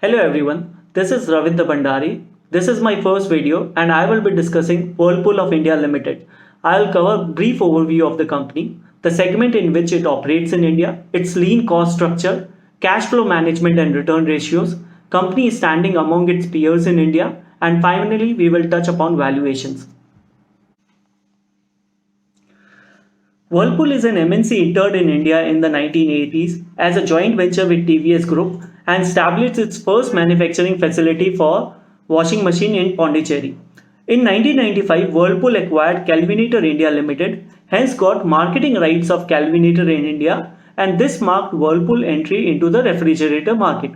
Hello everyone, this is Ravindra Bandari. This is my first video and I will be discussing Whirlpool of India Limited. I will cover a brief overview of the company, the segment in which it operates in India, its lean cost structure, cash flow management and return ratios, company standing among its peers in India, and finally we will touch upon valuations. Whirlpool is an MNC entered in India in the 1980s as a joint venture with TVS Group and established its first manufacturing facility for washing machine in Pondicherry. In 1995, Whirlpool acquired Kelvinator India Limited, hence got marketing rights of Kelvinator in India, and this marked Whirlpool entry into the refrigerator market.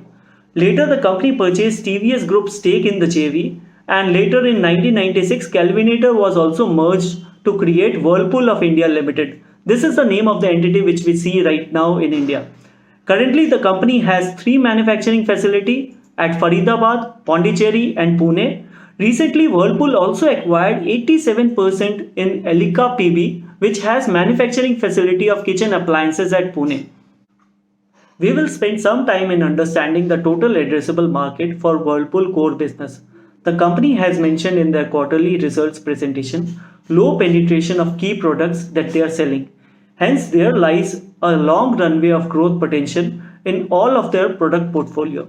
Later, the company purchased TVS Group's stake in the JV, and later in 1996, Kelvinator was also merged to create Whirlpool of India Limited. This is the name of the entity which we see right now in India. Currently, the company has three manufacturing facilities at Faridabad, Pondicherry, and Pune. Recently, Whirlpool also acquired 87% in Elika PB, which has manufacturing facility of kitchen appliances at Pune. We will spend some time in understanding the total addressable market for Whirlpool core business. The company has mentioned in their quarterly results presentation low penetration of key products that they are selling. Hence, there lies a long runway of growth potential in all of their product portfolio.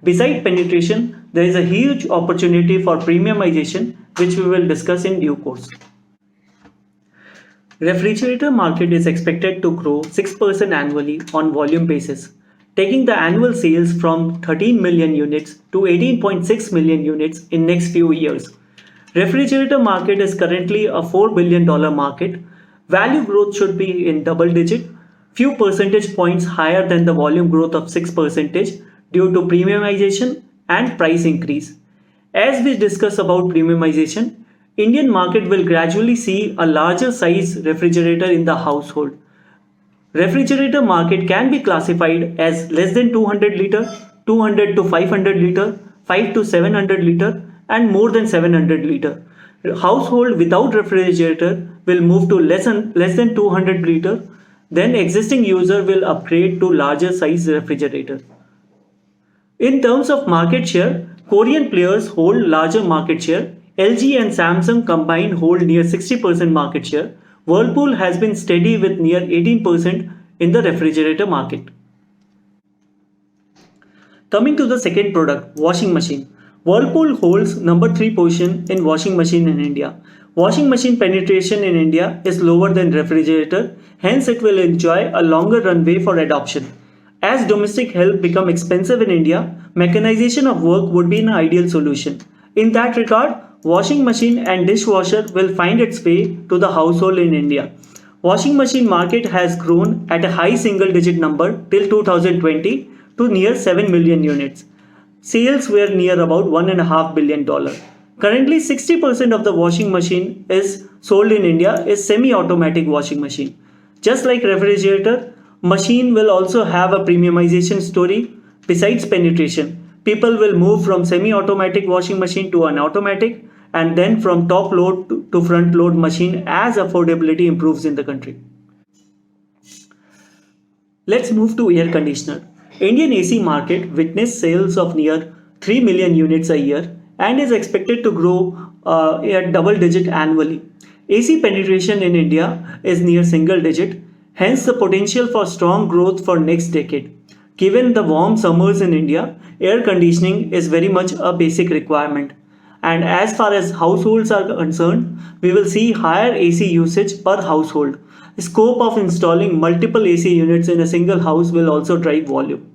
Besides penetration, there is a huge opportunity for premiumization, which we will discuss in due course. Refrigerator market is expected to grow 6% annually on volume basis, taking the annual sales from 13 million units to 18.6 million units in next few years. Refrigerator market is currently a $4 billion market. Value growth should be in double digit, few percentage points higher than the volume growth of 6% due to premiumization and price increase. As we discuss about premiumization, Indian market will gradually see a larger size refrigerator in the household. Refrigerator market can be classified as less than 200 liter, 200 to 500 liter, 5 to 700 liter, and more than 700 liter. Household without refrigerator will move to less than 200 liter. Then existing user will upgrade to larger size refrigerator. In terms of market share, Korean players hold larger market share. LG and Samsung combined hold near 60% market share. Whirlpool has been steady with near 18% in the refrigerator market. Coming to the second product, washing machine. Whirlpool holds number 3 position in washing machine in India. Washing machine penetration in India is lower than refrigerator, hence it will enjoy a longer runway for adoption. As domestic help become expensive in India, mechanization of work would be an ideal solution. In that regard, washing machine and dishwasher will find its way to the household in India. Washing machine market has grown at a high single digit number till 2020 to near 7 million units. Sales were near about $1.5 billion. Currently, 60% of the washing machine is sold in India is semi-automatic washing machine. Just like refrigerator, machine will also have a premiumization story. Besides penetration, people will move from semi-automatic washing machine to an automatic, and then from top load to front load machine as affordability improves in the country. Let's move to air conditioner. Indian AC market witnessed sales of near 3 million units a year and is expected to grow at double digit annually. AC penetration in India is near single digit, hence the potential for strong growth for next decade. Given the warm summers in India, air conditioning is very much a basic requirement. And as far as households are concerned, we will see higher AC usage per household. The scope of installing multiple AC units in a single house will also drive volume.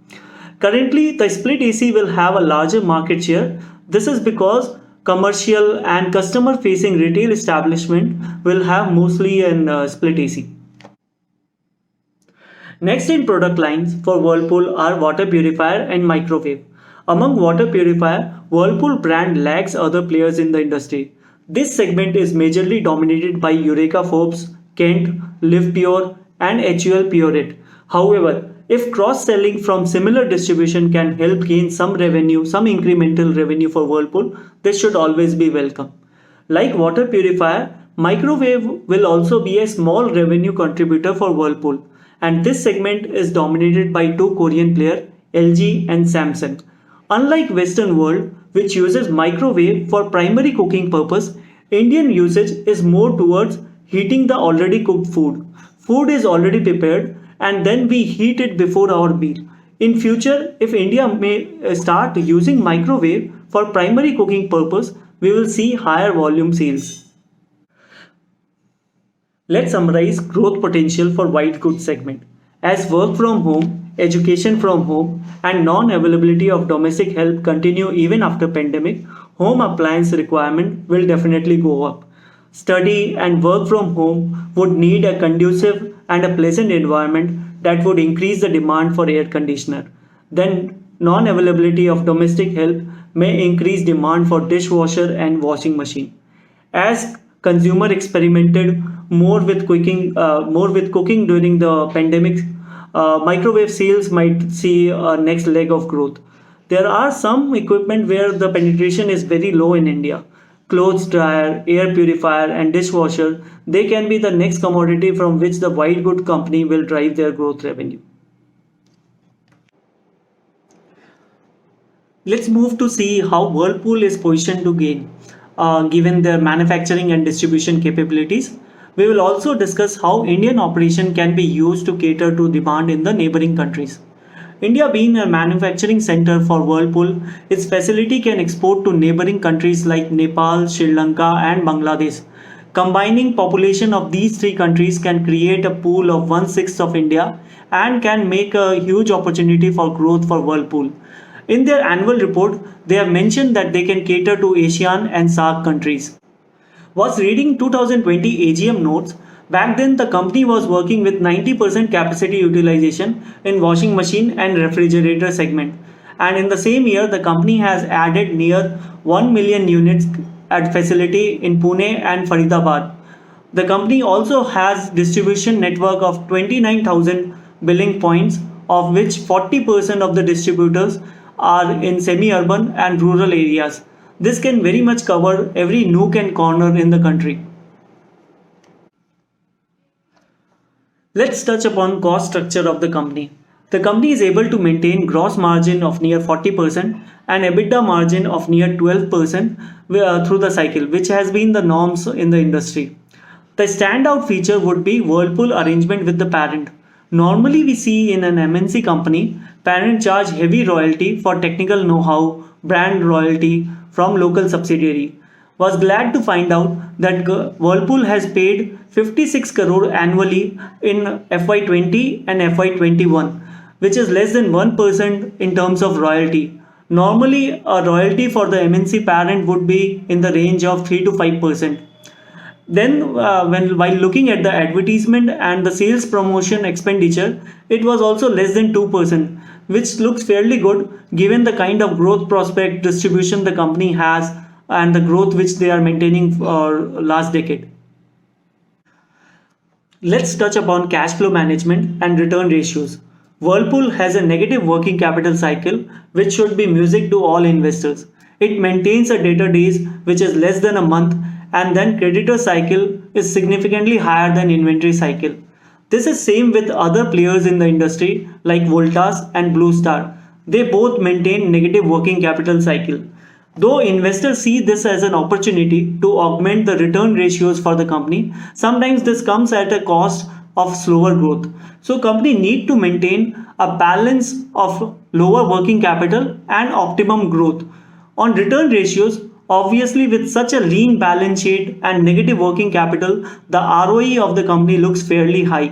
Currently, the split AC will have a larger market share. This is because commercial and customer facing retail establishment will have mostly an split AC. Next in product lines for Whirlpool are water purifier and microwave. Among water purifier, Whirlpool brand lags other players in the industry. This segment is majorly dominated by Eureka Forbes, Kent, Live Pure, and HUL Pureit. However, if cross-selling from similar distribution can help gain some revenue, some incremental revenue for Whirlpool, this should always be welcome. Like water purifier, microwave will also be a small revenue contributor for Whirlpool, and this segment is dominated by two Korean players, LG and Samsung. Unlike Western world, which uses microwave for primary cooking purpose, Indian usage is more towards heating the already cooked food. Food is already prepared and then we heat it before our meal. In future, if India may start using microwave for primary cooking purpose, we will see higher volume sales. Let's summarize growth potential for white goods segment. As work from home, education from home, and non-availability of domestic help continue even after pandemic, home appliance requirement will definitely go up. Study and work from home would need a conducive and a pleasant environment that would increase the demand for air conditioner. Then non-availability of domestic help may increase demand for dishwasher and washing machine. As consumer experimented more with cooking during the pandemic, microwave sales might see a next leg of growth. There are some equipment where the penetration is very low in India. Clothes dryer, air purifier, and dishwasher, they can be the next commodity from which the white good company will drive their growth revenue. Let's move to see how Whirlpool is positioned to gain, given their manufacturing and distribution capabilities. We will also discuss how Indian operation can be used to cater to demand in the neighboring countries. India being a manufacturing center for Whirlpool, its facility can export to neighboring countries like Nepal, Sri Lanka, and Bangladesh. Combining population of these three countries can create a pool of one-sixth of India and can make a huge opportunity for growth for Whirlpool. In their annual report, they have mentioned that they can cater to ASEAN and SAARC countries. Was reading 2020 AGM notes. Back then, the company was working with 90% capacity utilization in washing machine and refrigerator segment. And in the same year, the company has added near 1 million units at facility in Pune and Faridabad. The company also has distribution network of 29,000 billing points, of which 40% of the distributors are in semi-urban and rural areas. This can very much cover every nook and corner in the country. Let's touch upon cost structure of the company. The company is able to maintain gross margin of near 40% and EBITDA margin of near 12% through the cycle, which has been the norms in the industry. The standout feature would be Whirlpool arrangement with the parent. Normally we see in an MNC company, parent charge heavy royalty for technical know-how, brand royalty from local subsidiary. Was glad to find out that Whirlpool has paid 56 crore annually in FY20 and FY21, which is less than 1% in terms of royalty. Normally, a royalty for the MNC parent would be in the range of 3 to 5%. Then, while looking at the advertisement and the sales promotion expenditure, it was also less than 2%, which looks fairly good given the kind of growth prospect distribution the company has and the growth which they are maintaining for last decade. Let's touch upon cash flow management and return ratios. Whirlpool has a negative working capital cycle which should be music to all investors. It maintains a debtor days which is less than a month, and then creditor cycle is significantly higher than inventory cycle. This is same with other players in the industry like Voltas and Blue Star. They both maintain negative working capital cycle. Though investors see this as an opportunity to augment the return ratios for the company, sometimes this comes at a cost of slower growth. So company need to maintain a balance of lower working capital and optimum growth. On return ratios, obviously with such a lean balance sheet and negative working capital, the ROE of the company looks fairly high.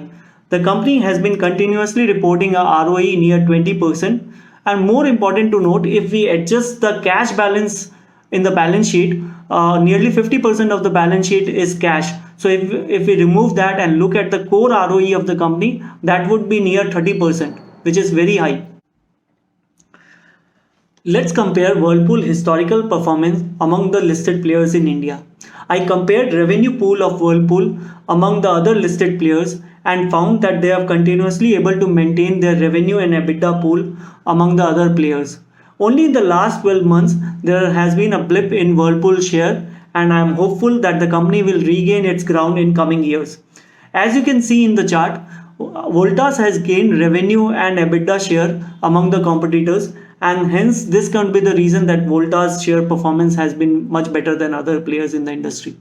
The company has been continuously reporting a ROE near 20%. And more important to note, if we adjust the cash balance in the balance sheet, nearly 50% of the balance sheet is cash. So if we remove that and look at the core ROE of the company, that would be near 30%, which is very high. Let's compare Whirlpool historical performance among the listed players in India. I compared revenue pool of Whirlpool among the other listed players and found that they are continuously able to maintain their revenue and EBITDA pool among the other players. Only in the last 12 months there has been a blip in Whirlpool share, and I am hopeful that the company will regain its ground in coming years. As you can see in the chart, Voltas has gained revenue and EBITDA share among the competitors, and hence this can be the reason that Volta's share performance has been much better than other players in the industry.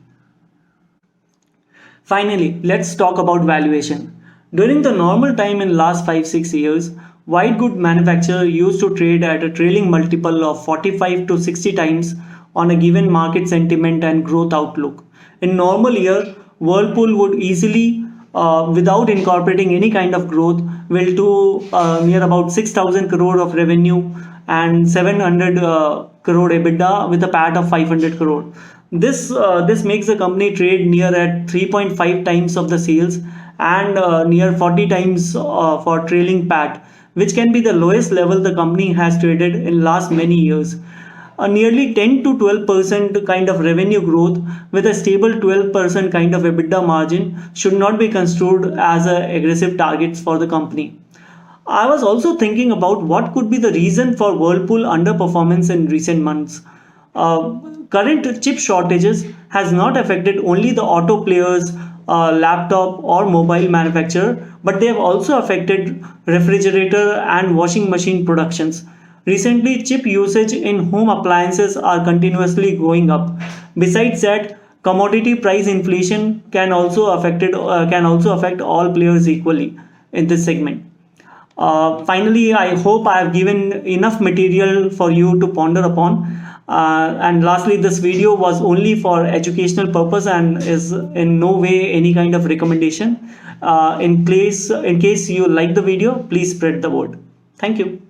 Finally, let's talk about valuation. During the normal time in last 5-6 years, white good manufacturer used to trade at a trailing multiple of 45 to 60 times on a given market sentiment and growth outlook. In normal year, Whirlpool would easily, without incorporating any kind of growth, will to near about 6,000 crore of revenue and 700 crore EBITDA with a PAT of 500 crore. This makes the company trade near at 3.5 times of the sales and near 40 times for trailing PAT, which can be the lowest level the company has traded in last many years. A nearly 10 to 12% kind of revenue growth with a stable 12% kind of EBITDA margin should not be construed as a aggressive targets for the company. I was also thinking about what could be the reason for Whirlpool underperformance in recent months. Current chip shortages has not affected only the auto players, laptop or mobile manufacturer, but they have also affected refrigerator and washing machine productions. Recently, chip usage in home appliances are continuously going up. Besides that, commodity price inflation can also affect all players equally in this segment. Finally, I hope I have given enough material for you to ponder upon. And lastly, this video was only for educational purpose and is in no way any kind of recommendation. In case you like the video, please spread the word. Thank you.